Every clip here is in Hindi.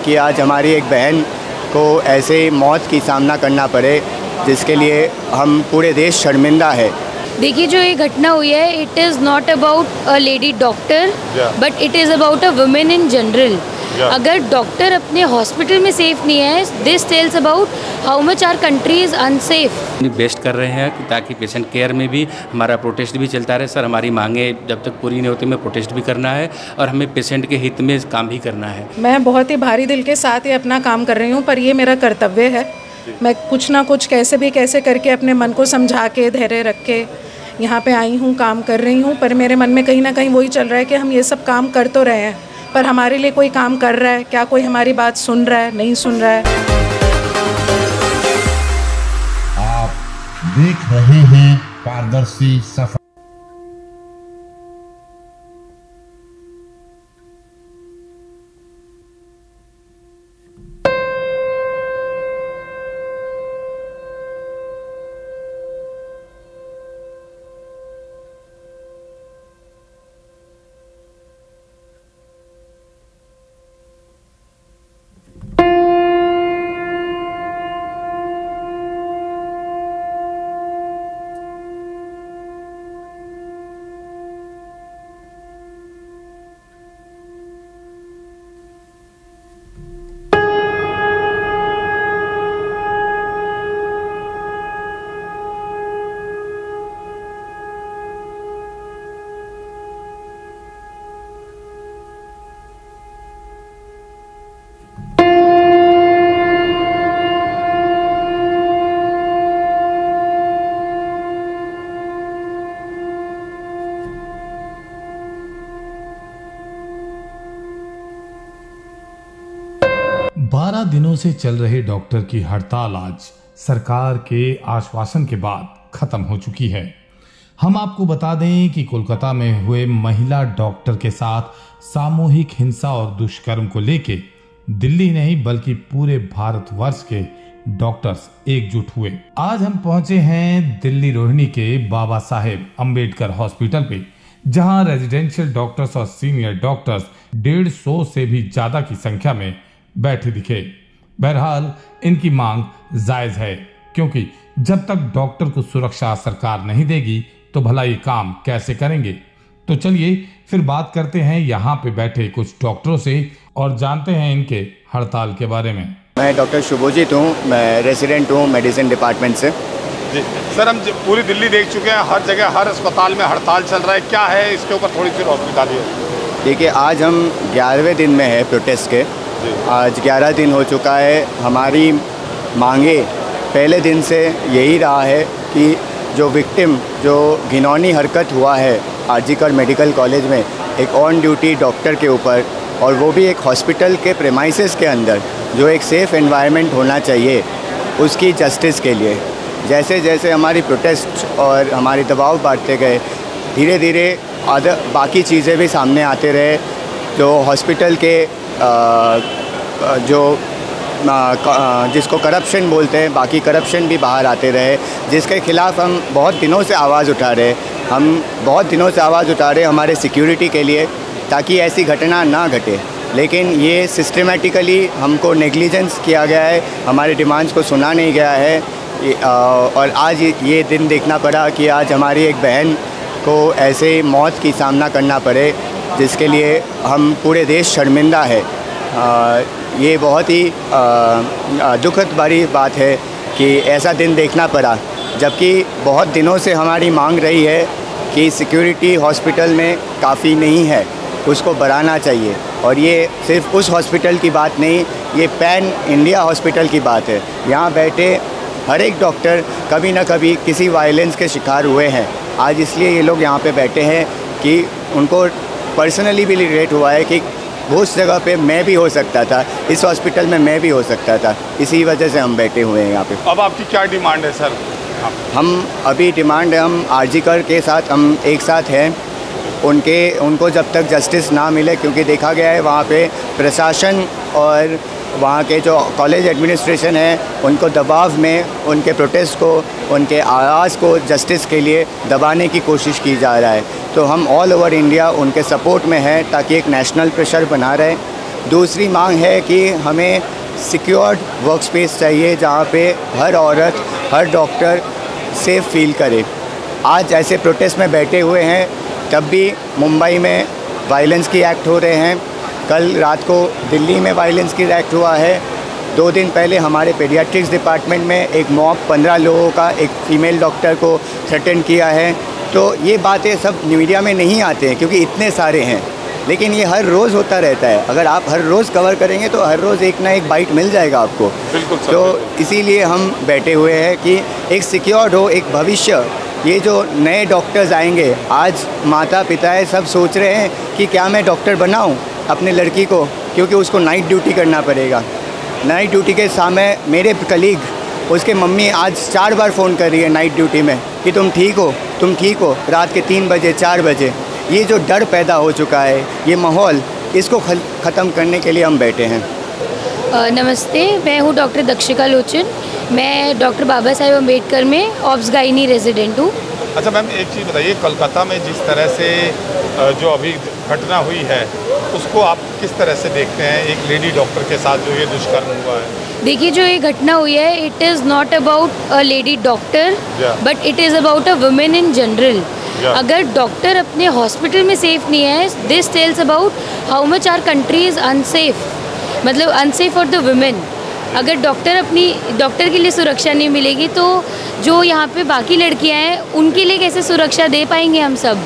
कि आज हमारी एक बहन को ऐसे मौत की सामना करना पड़े, जिसके लिए हम पूरे देश शर्मिंदा है। देखिए, जो ये घटना हुई है, it is not about a lady doctor, but it is about a women in general. अगर डॉक्टर अपने हॉस्पिटल में सेफ नहीं है, this tells about how much our country is unsafe. Best कर रहे हैं कि ताकि पेशेंट केयर में भी हमारा प्रोटेस्ट भी चलता रहे। सर, हमारी मांगे जब तक पूरी नहीं होती, हमें प्रोटेस्ट भी करना है और हमें पेशेंट के हित में काम भी करना है। मैं बहुत ही भारी दिल के साथ ही अपना काम कर रही हूँ, पर ये मेरा कर्तव्य है। मैं कुछ ना कुछ कैसे करके अपने मन को समझा के, धैर्य रख के यहाँ पे आई हूँ, काम कर रही हूँ। पर मेरे मन में कहीं ना कहीं वही चल रहा है कि हम ये सब काम कर तो रहे हैं, पर हमारे लिए कोई काम कर रहा है क्या? कोई हमारी बात सुन रहा है? नहीं सुन रहा है। आप देख रहे हैं पारदर्शी सफर। बारह दिनों से चल रहे डॉक्टर की हड़ताल आज सरकार के आश्वासन के बाद खत्म हो चुकी है। हम आपको बता दें कि कोलकाता में हुए महिला डॉक्टर के साथ सामूहिक हिंसा और दुष्कर्म को लेके दिल्ली नहीं बल्कि पूरे भारतवर्ष के डॉक्टर्स एकजुट हुए। आज हम पहुंचे हैं दिल्ली रोहिणी के बाबा साहेब अंबेडकर हॉस्पिटल पे, जहां रेजिडेंशियल डॉक्टर्स और सीनियर डॉक्टर्स 150 से भी ज्यादा की संख्या में बैठे दिखे। बहरहाल इनकी मांग जायज है, क्योंकि जब तक डॉक्टर को सुरक्षा सरकार नहीं देगी तो भला ये काम कैसे करेंगे। तो चलिए फिर बात करते हैं यहाँ पे बैठे कुछ डॉक्टरों से और जानते हैं इनके हड़ताल के बारे में। मैं डॉक्टर शुभजीत हूँ, मैं रेसिडेंट हूँ मेडिसिन डिपार्टमेंट से। जी सर, हम पूरी दिल्ली देख चुके हैं, हर जगह हर अस्पताल में हड़ताल चल रहा है। क्या है इसके ऊपर थोड़ी सी रोशनी डालिए। देखिए, आज हम 11वें दिन में है प्रोटेस्ट के। आज 11 दिन हो चुका है। हमारी मांगे पहले दिन से यही रहा है कि जो विक्टिम, जो घिनौनी हरकत हुआ है आरजीकर मेडिकल कॉलेज में एक ऑन ड्यूटी डॉक्टर के ऊपर, और वो भी एक हॉस्पिटल के प्रेमाइसेस के अंदर, जो एक सेफ़ एनवायरनमेंट होना चाहिए, उसकी जस्टिस के लिए जैसे जैसे हमारी प्रोटेस्ट और हमारी दबाव बढ़ते गए, धीरे धीरे बाकी चीज़ें भी सामने आते रहे। जो हॉस्पिटल के जिसको करप्शन बोलते हैं, बाकी करप्शन भी बाहर आते रहे, जिसके ख़िलाफ़ हम बहुत दिनों से आवाज़ उठा रहे। हमारे सिक्योरिटी के लिए, ताकि ऐसी घटना ना घटे। लेकिन ये सिस्टमेटिकली हमको नेग्लिजेंस किया गया है, हमारे डिमांड्स को सुना नहीं गया है। और आज ये दिन देखना पड़ा कि आज हमारी एक बहन को ऐसे मौत की सामना करना पड़े, जिसके लिए हम पूरे देश शर्मिंदा है। ये बहुत ही दुखद भरी बात है कि ऐसा दिन देखना पड़ा, जबकि बहुत दिनों से हमारी मांग रही है कि सिक्योरिटी हॉस्पिटल में काफ़ी नहीं है, उसको बढ़ाना चाहिए। और ये सिर्फ उस हॉस्पिटल की बात नहीं, ये पैन इंडिया हॉस्पिटल की बात है। यहाँ बैठे हर एक डॉक्टर कभी ना कभी किसी वायलेंस के शिकार हुए हैं। आज इसलिए ये लोग यहाँ पे बैठे हैं कि उनको पर्सनली भी रिलेट हुआ है कि उस जगह पे मैं भी हो सकता था, इस हॉस्पिटल में मैं भी हो सकता था। इसी वजह से हम बैठे हुए हैं यहाँ पे। अब आपकी क्या डिमांड है सर? हम अभी डिमांड है, हम आरजीकर के साथ हम एक साथ हैं। उनको जब तक जस्टिस ना मिले, क्योंकि देखा गया है वहाँ पे प्रशासन और वहाँ के जो कॉलेज एडमिनिस्ट्रेशन है, उनको दबाव में उनके प्रोटेस्ट को, उनके आवाज़ को जस्टिस के लिए दबाने की कोशिश की जा रहा है। तो हम ऑल ओवर इंडिया उनके सपोर्ट में हैं, ताकि एक नेशनल प्रेशर बना रहे दूसरी मांग है कि हमें सिक्योर्ड वर्क स्पेस चाहिए जहाँ पे हर औरत, हर डॉक्टर सेफ फील करे। आज ऐसे प्रोटेस्ट में बैठे हुए हैं, तब भी मुंबई में वायलेंस की एक्ट हो रहे हैं। कल रात को दिल्ली में वायलेंस की एक्ट हुआ है। 2 दिन पहले हमारे पेडियाट्रिक्स डिपार्टमेंट में एक मॉब 15 लोगों का एक फ़ीमेल डॉक्टर को थ्रेटन किया है। तो ये बातें सब मीडिया में नहीं आते हैं क्योंकि इतने सारे हैं, लेकिन ये हर रोज़ होता रहता है। अगर आप हर रोज़ कवर करेंगे तो हर रोज़ एक ना एक बाइट मिल जाएगा आपको। बिल्कुल सर, तो बिल्कुल। इसीलिए हम बैठे हुए हैं कि एक सिक्योर्ड हो, एक भविष्य। ये जो नए डॉक्टर्स आएंगे, आज माता पिता सब सोच रहे हैं कि क्या मैं डॉक्टर बनाऊं अपने लड़की को, क्योंकि उसको नाइट ड्यूटी करना पड़ेगा। नाइट ड्यूटी के समय मेरे कलीग, उसके मम्मी आज 4 बार फ़ोन कर रही है नाइट ड्यूटी में कि तुम ठीक हो, तुम ठीक हो, रात के 3 बजे 4 बजे। ये जो डर पैदा हो चुका है, ये माहौल, इसको ख़त्म करने के लिए हम बैठे हैं। नमस्ते, मैं हूँ डॉक्टर दक्षिका लोचन। मैं डॉक्टर बाबा साहेब अम्बेडकर में ऑब्स गायनी रेजिडेंट हूँ। अच्छा मैम, एक चीज़ बताइए, कोलकाता में जिस तरह से जो अभी घटना हुई है उसको आप किस तरह से देखते हैं? एक लेडी डॉक्टर के साथ जो ये दुष्कर्म हुआ है। देखिए, जो ये घटना हुई है, it is not about a lady doctor, but it is about a women in general. अगर डॉक्टर अपने हॉस्पिटल में सेफ नहीं है, this tells about how much our country is unsafe, मतलब अनसेफ फॉर द वुमेन। अगर डॉक्टर के लिए सुरक्षा नहीं मिलेगी तो जो यहाँ पे बाकी लड़कियाँ हैं उनके लिए कैसे सुरक्षा दे पाएंगे हम सब?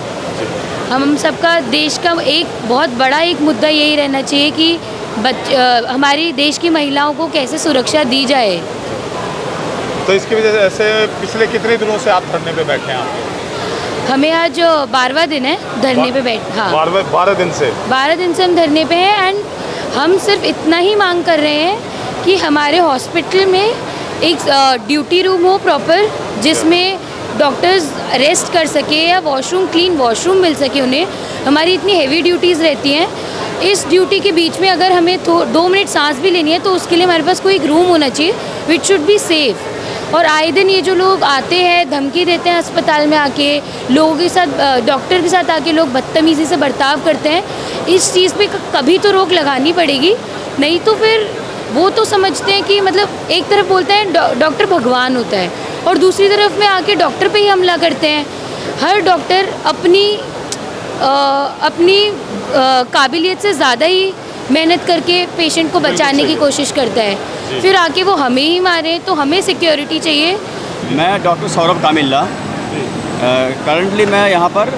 हम सबका देश का एक बहुत बड़ा एक मुद्दा यही रहना चाहिए कि हमारी देश की महिलाओं को कैसे सुरक्षा दी जाए। तो इसकी वजह से पिछले कितने दिनों से आप धरने पे बैठे हैं? हमें आज 12वां दिन है धरने पे बैठ। हाँ, 12 दिन से हम धरने पे हैं। एंड हम सिर्फ इतना ही मांग कर रहे हैं कि हमारे हॉस्पिटल में एक ड्यूटी रूम हो प्रॉपर, जिसमें डॉक्टर्स रेस्ट कर सके या वॉशरूम, क्लीन वॉशरूम मिल सके उन्हें। हमारी इतनी हेवी ड्यूटीज़ रहती हैं, इस ड्यूटी के बीच में अगर हमें 2 मिनट सांस भी लेनी है तो उसके लिए हमारे पास कोई एक रूम होना चाहिए विच शुड बी सेफ़। और आए दिन ये जो लोग आते हैं, धमकी देते हैं अस्पताल में आके, लोगों के साथ, डॉक्टर के साथ आके लोग बदतमीज़ी से बर्ताव करते हैं, इस चीज़ पे कभी तो रोक लगानी पड़ेगी। नहीं तो फिर वो तो समझते हैं कि मतलब एक तरफ बोलते हैं डॉक्टर भगवान होता है और दूसरी तरफ में आके डॉक्टर पे ही हमला करते हैं। हर डॉक्टर अपनी काबिलियत से ज़्यादा ही मेहनत करके पेशेंट को बचाने की कोशिश करता है, फिर आके वो हमें ही मारे। तो हमें सिक्योरिटी चाहिए। मैं डॉक्टर सौरभ कामिल्ला, करंटली मैं यहाँ पर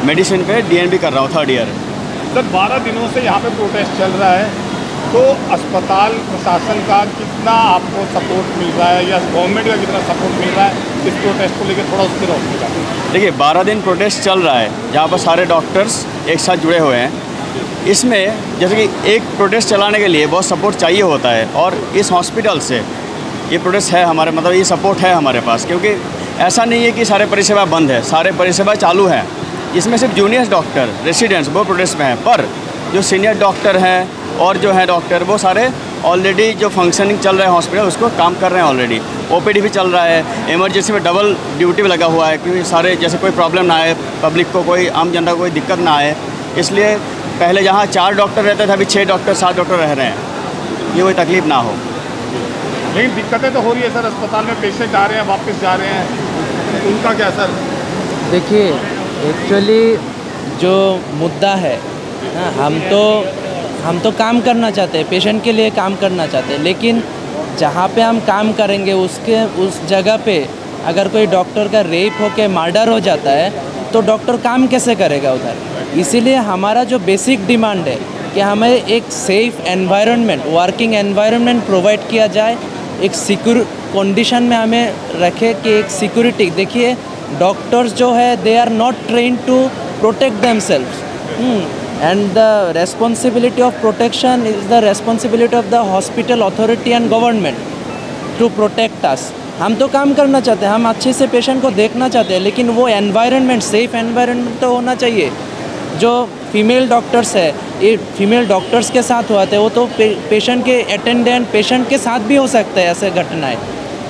मेडिसिन पे DNB कर रहा हूँ, 3rd ईयर। सर, 12 दिनों से यहाँ पे प्रोटेस्ट चल रहा है, तो अस्पताल प्रशासन का कितना आपको सपोर्ट मिल रहा है या गवर्नमेंट का कितना सपोर्ट मिल रहा है इस प्रोटेस्ट को लेकर? थोड़ा उसकी रोशनी डालिए। देखिए, 12 दिन प्रोटेस्ट चल रहा है जहाँ पर सारे डॉक्टर्स एक साथ जुड़े हुए हैं। इसमें जैसे कि एक प्रोटेस्ट चलाने के लिए बहुत सपोर्ट चाहिए होता है, और इस हॉस्पिटल से ये प्रोटेस्ट है हमारे, मतलब ये सपोर्ट है हमारे पास, क्योंकि ऐसा नहीं है कि सारे परिसेवा बंद है, सारे परिसेवा चालू हैं। इसमें सिर्फ जूनियर डॉक्टर, रेसिडेंट्स वो प्रोटेस्ट में हैं, पर जो सीनियर डॉक्टर हैं और जो है डॉक्टर, वो सारे ऑलरेडी जो फंक्शनिंग चल रहा है हॉस्पिटल उसको काम कर रहे हैं ऑलरेडी। OPD भी चल रहा है, इमरजेंसी में डबल ड्यूटी भी लगा हुआ है, क्योंकि सारे जैसे कोई प्रॉब्लम ना आए, पब्लिक को कोई आम जनता को कोई दिक्कत ना आए, इसलिए पहले जहाँ 4 डॉक्टर रहते थे, अभी 6 डॉक्टर 7 डॉक्टर रह रहे हैं, ये कोई तकलीफ ना हो। लेकिन दिक्कतें तो हो रही है सर, अस्पताल में पेशेंट आ रहे हैं, वापस जा रहे हैं, उनका क्या सर? देखिए, एक्चुअली जो मुद्दा है ना, हम तो काम करना चाहते हैं, पेशेंट के लिए काम करना चाहते हैं, लेकिन जहाँ पे हम काम करेंगे उस जगह पे अगर कोई डॉक्टर का रेप होके मर्डर हो जाता है तो डॉक्टर काम कैसे करेगा उधर? इसीलिए हमारा जो बेसिक डिमांड है कि हमें एक safe environment, working environment provide किया जाए, एक सिक्योर कंडीशन में हमें रखे कि एक सिक्योरिटी। देखिए, डॉक्टर्स जो है they are not train to protect themselves, and the responsibility of protection is the responsibility of the hospital authority and government to protect us। हम तो काम करना चाहते हैं, हम अच्छे से पेशेंट को देखना चाहते हैं, लेकिन वो एनवायरनमेंट, सेफ एनवायरनमेंट तो होना चाहिए। जो फीमेल डॉक्टर्स है, ये फीमेल डॉक्टर्स के साथ हुआ था, वो तो पेशेंट के अटेंडेंट, पेशेंट के साथ भी हो सकता है ऐसे घटनाएं,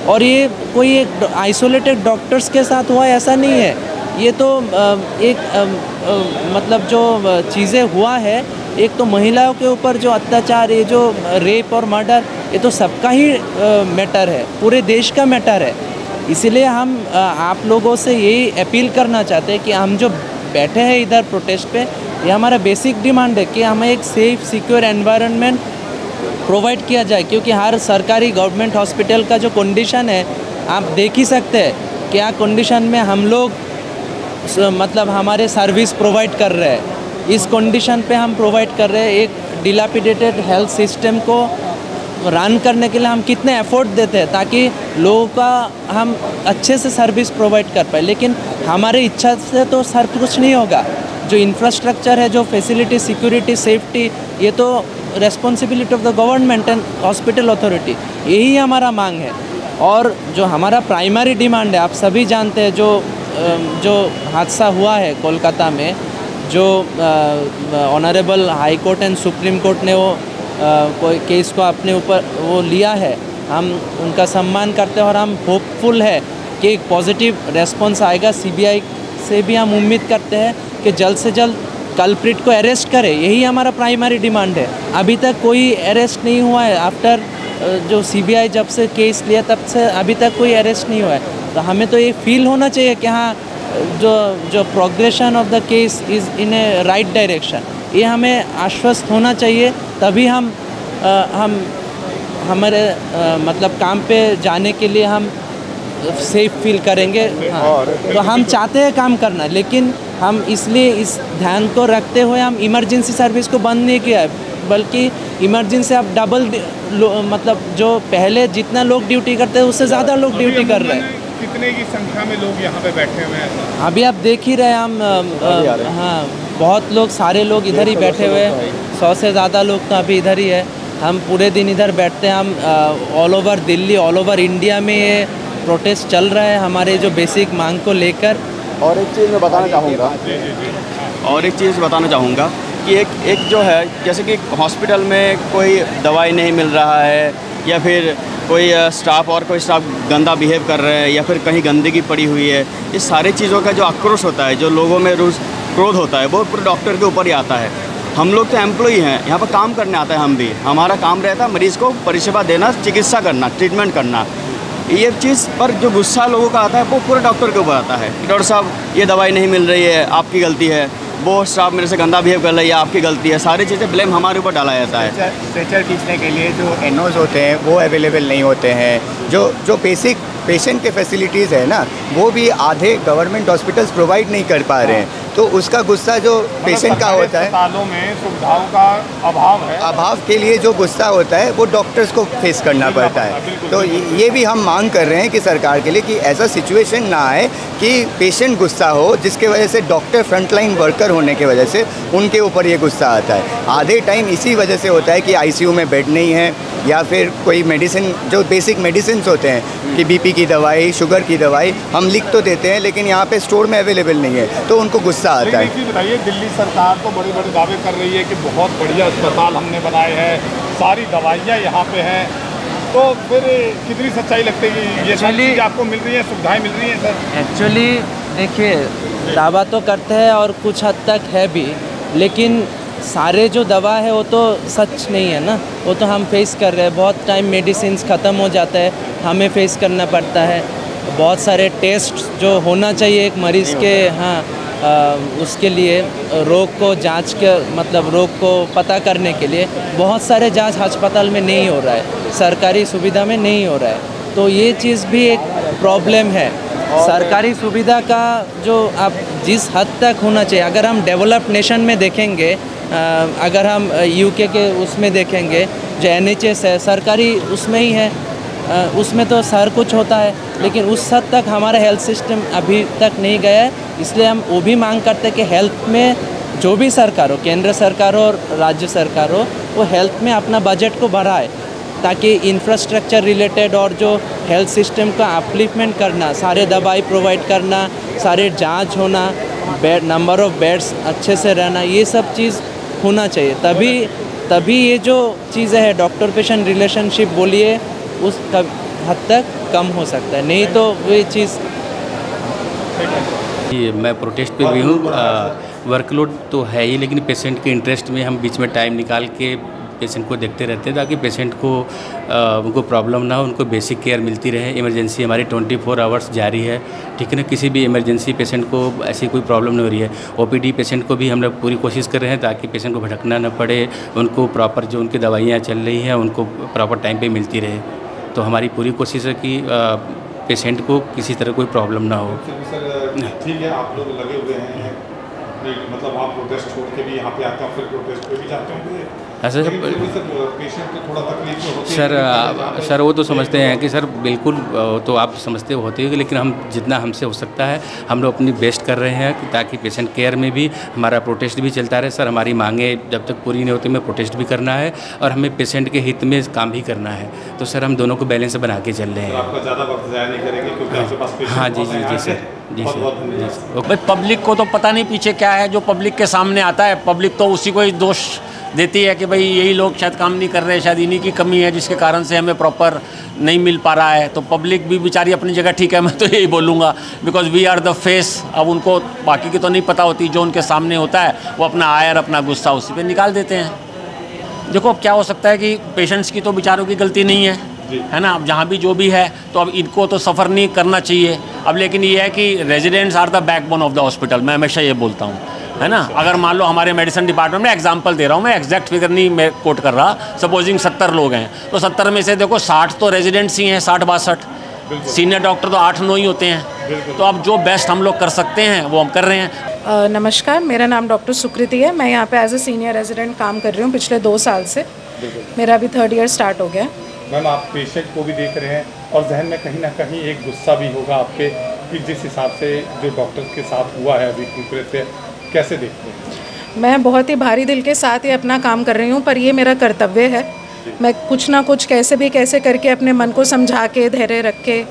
और ये कोई एक आइसोलेटेड डॉक्टर्स के साथ हुआ ऐसा नहीं है। ये तो मतलब जो चीज़ें हुआ है एक तो महिलाओं के ऊपर जो अत्याचार, ये जो रेप और मर्डर, ये तो सबका ही मैटर है, पूरे देश का मैटर है। इसीलिए हम आप लोगों से यही अपील करना चाहते हैं कि हम जो बैठे हैं इधर प्रोटेस्ट पे, ये हमारा बेसिक डिमांड है कि हमें एक सेफ सिक्योर एनवायरनमेंट प्रोवाइड किया जाए, क्योंकि हर सरकारी गवर्नमेंट हॉस्पिटल का जो कंडीशन है आप देख ही सकते हैं क्या कंडीशन में हम लोग मतलब हमारे सर्विस प्रोवाइड कर रहे हैं। इस कंडीशन पे हम प्रोवाइड कर रहे हैं, एक डिलापिडेटेड हेल्थ सिस्टम को रन करने के लिए हम कितने एफर्ट देते हैं ताकि लोगों का हम अच्छे से सर्विस प्रोवाइड कर पाए, लेकिन हमारे इच्छा से तो सब कुछ नहीं होगा। जो इंफ्रास्ट्रक्चर है, जो फैसिलिटी, सिक्योरिटी, सेफ्टी, ये तो responsibility of the government and hospital authority, यही हमारा मांग है। और जो हमारा प्राइमरी डिमांड है, आप सभी जानते हैं जो हादसा हुआ है कोलकाता में, जो honourable high court and supreme court ने वो कोई केस को अपने ऊपर वो लिया है, हम उनका सम्मान करते हैं और हम होपफुल है कि एक पॉजिटिव रेस्पॉन्स आएगा। सीबीआई से भी हम उम्मीद करते हैं कि जल्द से जल्द कल्प्रिट को अरेस्ट करे, यही हमारा प्राइमरी डिमांड है। अभी तक कोई अरेस्ट नहीं हुआ है, आफ्टर जो सीबीआई जब से केस लिया तब से अभी तक कोई अरेस्ट नहीं हुआ है। तो हमें तो ये फील होना चाहिए कि हाँ, जो progression of the case is in A right direction, ये हमें आश्वस्त होना चाहिए, तभी हम हमारे मतलब काम पे जाने के लिए हम सेफ फील करेंगे। हाँ, तो हम चाहते हैं काम करना, लेकिन हम इसलिए इस ध्यान को रखते हुए हम इमरजेंसी सर्विस को बंद नहीं किया है, बल्कि इमरजेंसी अब डबल मतलब जो पहले जितना लोग ड्यूटी करते हैं उससे ज़्यादा लोग ड्यूटी कर रहे हैं। कितने की संख्या में लोग यहाँ पे बैठे हुए हैं? अभी आप देख ही रहे हैं, हम हाँ, बहुत लोग, सारे लोग इधर ही बैठे हुए हैं, 100 से ज़्यादा लोग तो अभी इधर ही है। हम पूरे दिन इधर बैठते हैं, हम all over Delhi, all over India में ये प्रोटेस्ट चल रहा है हमारे जो बेसिक मांग को लेकर। और एक चीज़ मैं बताना चाहूँगा कि एक जो है, जैसे कि हॉस्पिटल में कोई दवाई नहीं मिल रहा है, या फिर कोई स्टाफ गंदा बिहेव कर रहे हैं, या फिर कहीं गंदगी पड़ी हुई है, इस सारी चीज़ों का जो आक्रोश होता है, जो लोगों में क्रोध होता है, वो पूरे डॉक्टर के ऊपर ही आता है। हम लोग तो एम्प्लॉई हैं, यहाँ पर काम करने आता है, हम भी, हमारा काम रहता है मरीज़ को परिसेवा देना, चिकित्सा करना, ट्रीटमेंट करना। ये चीज़ पर जो गुस्सा लोगों का आता है वो पूरे डॉक्टर के ऊपर आता है कि डॉक्टर साहब ये दवाई नहीं मिल रही है, आपकी गलती है, वो स्टाफ मेरे से गंदा बिहेव कर रही है, आपकी गलती है, सारी चीज़ें ब्लेम हमारे ऊपर डाला जाता है। स्ट्रेचर खींचने के लिए जो एनओज होते हैं वो अवेलेबल नहीं होते हैं, जो बेसिक पेशेंट के फैसिलिटीज़ है ना, वो भी आधे गवर्नमेंट हॉस्पिटल्स प्रोवाइड नहीं कर पा रहे हैं। तो उसका गुस्सा जो पेशेंट का होता है, अस्पतालों में सुविधाओं का अभाव है, अभाव के लिए जो गुस्सा होता है वो डॉक्टर्स को फेस करना पड़ता है। तो ये भी हम मांग कर रहे हैं कि सरकार के लिए कि ऐसा सिचुएशन ना आए कि पेशेंट गुस्सा हो, जिसके वजह से डॉक्टर फ्रंटलाइन वर्कर होने की वजह से उनके ऊपर ये गुस्सा आता है। आधे टाइम इसी वजह से होता है कि आईसीयू में बेड नहीं है, या फिर कोई मेडिसिन, जो बेसिक मेडिसिन होते हैं कि बीपी की दवाई, शुगर की दवाई हम लिख तो देते हैं, लेकिन यहाँ पे स्टोर में अवेलेबल नहीं है, तो उनको गुस्सा आता है। बताइए, दिल्ली सरकार तो बड़े बड़े दावे कर रही है कि बहुत बढ़िया अस्पताल हमने बनाए हैं, सारी दवाइयाँ यहाँ पे हैं, तो फिर कितनी सच्चाई लगती है कि ये सारी चीज़ें आपको मिल रही है, सुविधाएँ मिल रही हैं? सर एक्चुअली देखिए, दावा तो करते हैं और कुछ हद तक है भी, लेकिन सारे जो दवा है वो तो सच नहीं है ना, वो तो हम फेस कर रहे हैं। बहुत टाइम मेडिसिन ख़त्म हो जाता है, हमें फेस करना पड़ता है। बहुत सारे टेस्ट जो होना चाहिए एक मरीज़ के, हाँ, उसके लिए रोग को जांच के, मतलब रोग को पता करने के लिए बहुत सारे जांच अस्पताल में नहीं हो रहा है, सरकारी सुविधा में नहीं हो रहा है। तो ये चीज़ भी एक प्रॉब्लम है। सरकारी सुविधा का जो अब जिस हद तक होना चाहिए, अगर हम डेवलप्ड नेशन में देखेंगे, अगर हम यूके के उसमें देखेंगे, जो NHS है सरकारी उसमें ही है, उसमें तो सारा कुछ होता है, लेकिन उस हद तक हमारा हेल्थ सिस्टम अभी तक नहीं गया है। इसलिए हम वो भी मांग करते हैं कि हेल्थ में जो भी सरकार हो, केंद्र सरकार हो और राज्य सरकार हो, वो हेल्थ में अपना बजट को बढ़ाए, ताकि इंफ्रास्ट्रक्चर रिलेटेड और जो हेल्थ सिस्टम का अपलिफ्टमेंट करना, सारे दवाई प्रोवाइड करना, सारे जांच होना, बेड, नंबर ऑफ़ बेड्स अच्छे से रहना, ये सब चीज़ होना चाहिए। तभी ये जो चीज़ें हैं, डॉक्टर पेशेंट रिलेशनशिप बोलिए, उस हद तक कम हो सकता है, नहीं तो वो चीज़। मैं प्रोटेस्ट पे भी हूँ। वर्कलोड तो है ही, लेकिन पेशेंट के इंटरेस्ट में हम बीच में टाइम निकाल के पेशेंट को देखते रहते हैं ताकि पेशेंट को उनको प्रॉब्लम ना हो, उनको बेसिक केयर मिलती रहे। इमरजेंसी हमारी 24 आवर्स जारी है, ठीक है ना। किसी भी इमरजेंसी पेशेंट को ऐसी कोई प्रॉब्लम नहीं हो रही है। ओपीडी पेशेंट को भी हम लोग पूरी कोशिश कर रहे हैं ताकि पेशेंट को भटकना न पड़े, उनको प्रॉपर जो उनकी दवाइयाँ चल रही हैं उनको प्रॉपर टाइम पे मिलती रहे। तो हमारी पूरी कोशिश है कि पेशेंट को किसी तरह कोई प्रॉब्लम ना हो। ठीक है, आप लोग लगे हुए हैं, मतलब आप प्रोटेस्ट छोड़ के भी यहाँ पे आते हैं, फिर प्रोटेस्ट पे भी जाते होंगे। ऐसा पेशेंट को थोड़ा तकलीफ होती है सर वो तो समझते हैं कि सर बिल्कुल तो आप समझते होते हो, लेकिन हम जितना हमसे हो सकता है हम लोग अपनी बेस्ट कर रहे हैं ताकि पेशेंट केयर में भी हमारा प्रोटेस्ट भी चलता रहे। सर हमारी मांगे जब तक पूरी नहीं होती हमें प्रोटेस्ट भी करना है और हमें पेशेंट के हित में काम भी करना है। तो सर हम दोनों को बैलेंस बना के चल रहे हैं। आपका ज़्यादा वक्त ज़ाया नहीं करेंगे क्योंकि आपके पास पेशेंट। हाँ जी जी जी सर, जी सर। भाई पब्लिक को तो पता नहीं पीछे क्या है, जो पब्लिक के सामने आता है पब्लिक तो उसी को ही दोष देती है कि भाई यही लोग शायद काम नहीं कर रहे, शायद इन्हीं की कमी है जिसके कारण से हमें प्रॉपर नहीं मिल पा रहा है। तो पब्लिक भी बेचारी अपनी जगह ठीक है, मैं तो यही बोलूँगा, because we are the face. अब उनको बाकी की तो नहीं पता होती, जो उनके सामने होता है वो अपना आयर अपना गुस्सा उसी पे निकाल देते हैं। देखो अब क्या हो सकता है कि पेशेंट्स की तो बेचारों की गलती नहीं है ना। अब जहाँ भी जो भी है तो अब इनको तो सफ़र नहीं करना चाहिए। अब लेकिन ये है कि residents are the backbone of the hospital, मैं हमेशा ये बोलता हूँ, है ना। अगर मान लो हमारे मेडिसिन डिपार्टमेंट में एग्जांपल दे रहा हूँ मैं, एग्जैक्ट फिगर नहीं मैं कोट कर रहा, सपोजिंग 70 लोग हैं तो 70 में से देखो 60 तो रेजिडेंट्स ही हैं, 60-62 सीनियर डॉक्टर तो 8-9 ही होते हैं। तो अब जो बेस्ट हम लोग कर सकते हैं वो हम कर रहे हैं। नमस्कार, मेरा नाम डॉक्टर सुकृति है। मैं यहाँ पे एज ए सीनियर रेजिडेंट काम कर रही हूँ पिछले 2 साल से। मेरा अभी 3rd ईयर स्टार्ट हो गया है। मैम आप पेशेंट को भी देख रहे हैं और जहन में कहीं ना कहीं एक गुस्सा भी होगा आपके कि जिस हिसाब से जो डॉक्टर्स के साथ हुआ है अभी कुकृत्य, कैसे देखते हैं? मैं बहुत ही भारी दिल के साथ ही अपना काम कर रही हूँ, पर ये मेरा कर्तव्य है। मैं कुछ ना कुछ कैसे करके अपने मन को समझा के धैर्य रख के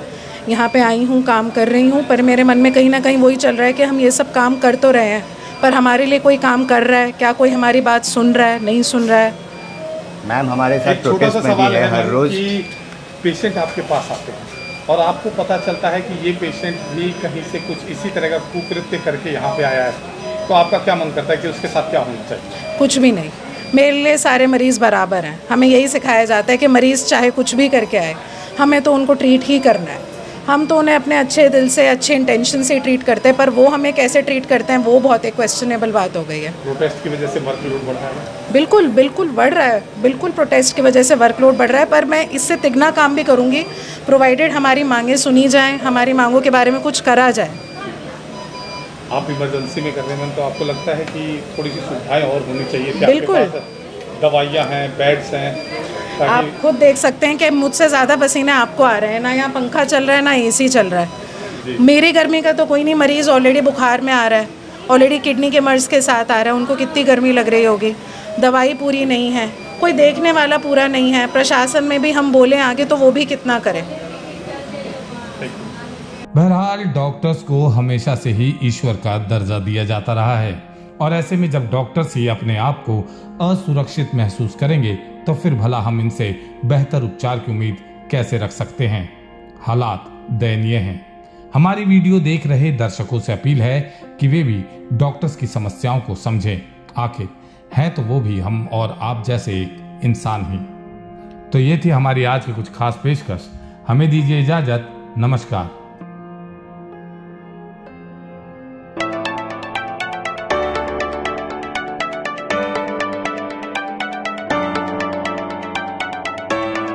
यहाँ पे आई हूँ, काम कर रही हूँ। पर मेरे मन में कहीं ना कहीं वही चल रहा है कि हम ये सब काम कर तो रहे हैं, पर हमारे लिए कोई काम कर रहा है क्या? कोई हमारी बात सुन रहा है? नहीं सुन रहा है। मैम हमारे साथ प्रोटेस्ट में भी है हर रोज़। पेशेंट आपके पास आते हैं और आपको पता चलता है कि ये पेशेंट भी कहीं से कुछ इसी तरह का कुकृत्य करके यहाँ पे आया है, तो आपका क्या मन करता है कि उसके साथ क्या होना चाहिए? कुछ भी नहीं, मेरे लिए सारे मरीज़ बराबर हैं। हमें यही सिखाया जाता है कि मरीज़ चाहे कुछ भी करके आए, हमें तो उनको ट्रीट ही करना है। हम तो उन्हें अपने अच्छे दिल से, अच्छे इंटेंशन से ट्रीट करते हैं, पर वो हमें कैसे ट्रीट करते हैं वो बहुत एक क्वेश्चनेबल बात हो गई है। प्रोटेस्ट की वजह से वर्कलोड बढ़ रहा है? बिल्कुल बढ़ रहा है, बिल्कुल प्रोटेस्ट की वजह से वर्कलोड बढ़ रहा है। पर मैं इससे तिगना काम भी करूँगी, प्रोवाइडेड हमारी मांगें सुनी जाएँ, हमारी मांगों के बारे में कुछ करा जाए। आप इमरजेंसी में कर रहे हैं तो आपको लगता है कि थोड़ी सी सुविधाएं और होनी चाहिए? बिल्कुल, दवाइयाँ हैं, बेड्स हैं। आप खुद देख सकते हैं कि मुझसे ज़्यादा पसीने आपको आ रहे हैं, ना यहाँ पंखा चल रहा है ना एसी चल रहा है। मेरी गर्मी का तो कोई नहीं, मरीज़ ऑलरेडी बुखार में आ रहा है, ऑलरेडी किडनी के मर्ज़ के साथ आ रहा है, उनको कितनी गर्मी लग रही होगी। दवाई पूरी नहीं है, कोई देखने वाला पूरा नहीं है, प्रशासन में भी हम बोलें आगे तो वो भी कितना करे। बहरहाल डॉक्टर्स को हमेशा से ही ईश्वर का दर्जा दिया जाता रहा है और ऐसे में जब डॉक्टर्स ही अपने आप को असुरक्षित महसूस करेंगे तो फिर भला हम इनसे बेहतर उपचार की उम्मीद कैसे रख सकते हैं। हालात दयनीय हैं। हमारी वीडियो देख रहे दर्शकों से अपील है कि वे भी डॉक्टर्स की समस्याओं को समझें। आखिर हैं तो वो भी हम और आप जैसे एक इंसान ही। तो ये थी हमारी आज की कुछ खास पेशकश। हमें दीजिए इजाजत। नमस्कार।